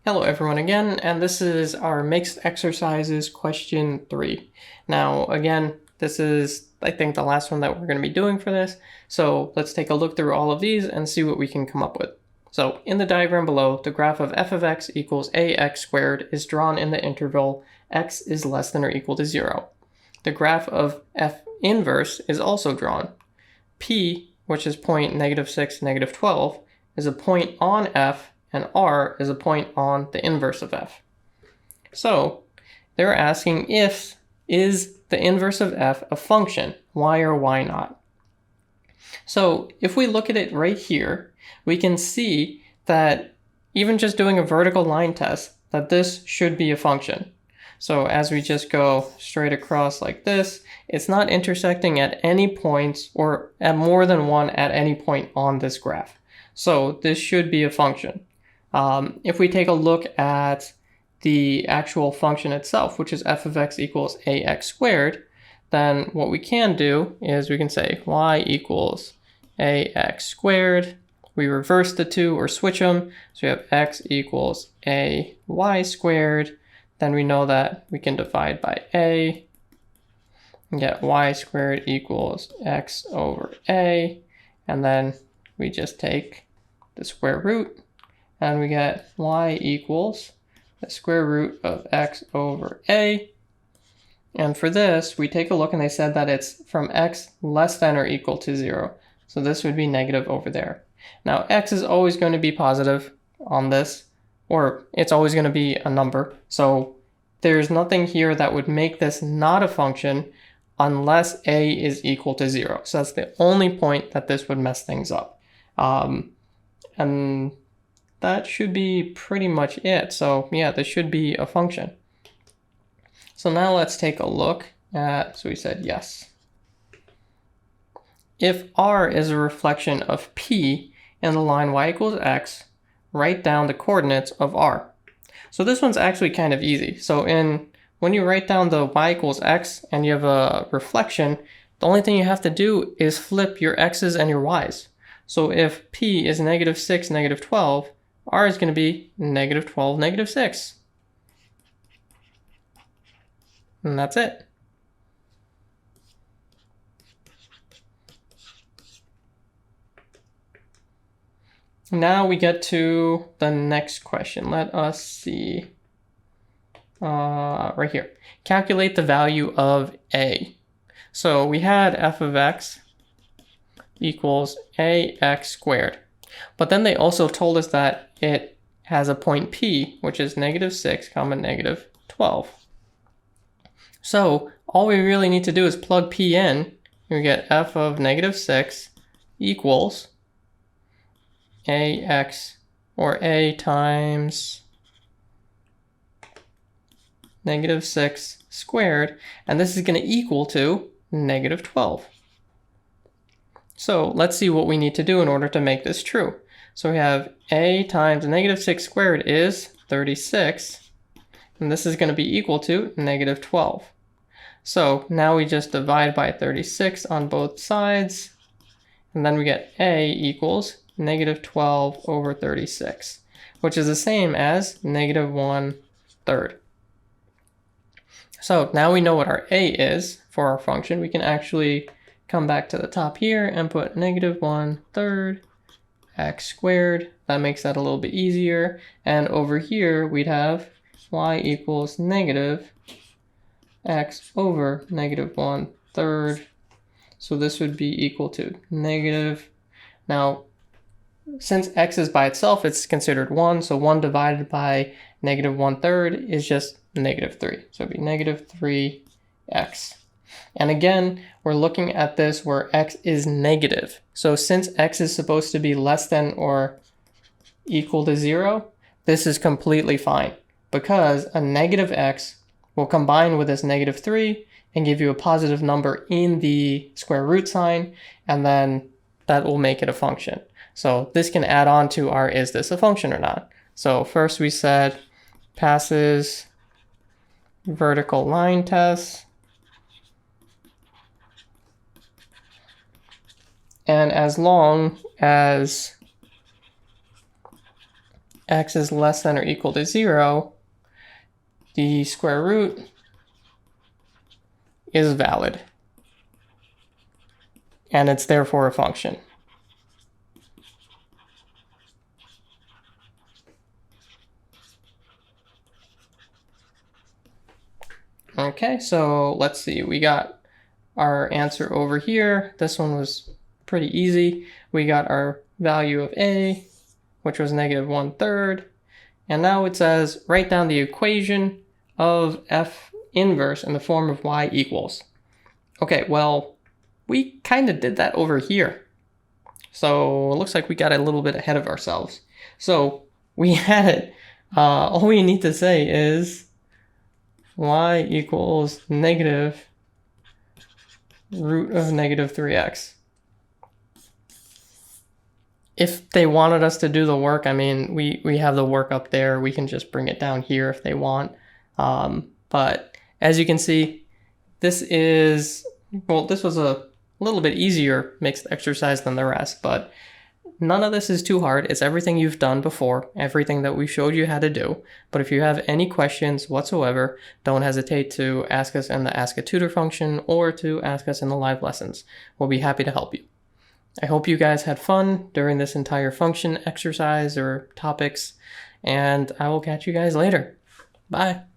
Hello everyone again, and this is our mixed exercises question 3. Now again, this is I think the last one that we're going to be doing for this, so let's take a look through all of these and see what we can come up with. So in the diagram below, the graph of f of x equals ax squared is drawn in the interval x is less than or equal to 0. The graph of f inverse is also drawn. P, which is point -6, -12, is a point on f, and r is a point on the inverse of f. So they're asking is the inverse of f a function? Why or why not? So if we look at it right here, we can see that even just doing a vertical line test, that this should be a function. So as we just go straight across like this, it's not intersecting at any points or at more than one at any point on this graph. So this should be a function. If we take a look at the actual function itself, which is f of x equals ax squared, then what we can do is we can say y equals ax squared. We reverse the two or switch them. So we have x equals ay squared. Then we know that we can divide by a and get y squared equals x over a. And then we just take the square root and we get y equals the square root of x over a. And for this, we take a look and they said that it's from x less than or equal to 0. So this would be negative over there. Now x is always going to be positive on this, or it's always going to be a number. So there's nothing here that would make this not a function unless a is equal to 0. So that's the only point that this would mess things up. And that should be pretty much it. So yeah, this should be a function. So now let's take a look at, so we said yes. If r is a reflection of p in the line y equals x, write down the coordinates of r. So this one's actually kind of easy. So when you write down the y equals x and you have a reflection, the only thing you have to do is flip your x's and your y's. So if p is -6, -12, r is going to be -12, -6. And that's it. Now we get to the next question. Let us see. Right here. Calculate the value of a. So we had f of x equals ax squared. But then they also told us that it has a point p, which is -6, -12. So all we really need to do is plug p in. We get f of -6 equals ax, or a times -6 squared, and this is going to equal to -12. So let's see what we need to do in order to make this true. So we have a times -6 squared is 36, and this is going to be equal to -12. So now we just divide by 36 on both sides, and then we get a equals -12 over 36, which is the same as -1/3. So now we know what our a is for our function. We can actually come back to the top here and put -1/3 x squared. That makes that a little bit easier. And over here we'd have y equals -x over -1/3. So this would be equal to negative. Now, since x is by itself, it's considered 1. So 1 divided by -1/3 is just -3. So it'd be -3x. And again, we're looking at this where x is negative. So since x is supposed to be less than or equal to 0, this is completely fine because a negative x will combine with this -3 and give you a positive number in the square root sign, and then that will make it a function. So this can add on to our is this a function or not. So first we said passes vertical line test. And as long as x is less than or equal to 0, the square root is valid. And it's therefore a function. Okay, so let's see. We got our answer over here. This one was pretty easy. We got our value of a, which was -1/3. And now it says write down the equation of f inverse in the form of y equals. Okay, well, we kind of did that over here. So it looks like we got a little bit ahead of ourselves. So we had it. All we need to say is y equals negative root of -3x. If they wanted us to do the work, I mean, we have the work up there. We can just bring it down here if they want. But as you can see, this is, well, this was a little bit easier mixed exercise than the rest, but none of this is too hard. It's everything you've done before, everything that we showed you how to do. But if you have any questions whatsoever, don't hesitate to ask us in the Ask a Tutor function or to ask us in the live lessons. We'll be happy to help you. I hope you guys had fun during this entire function exercise or topics, and I will catch you guys later. Bye.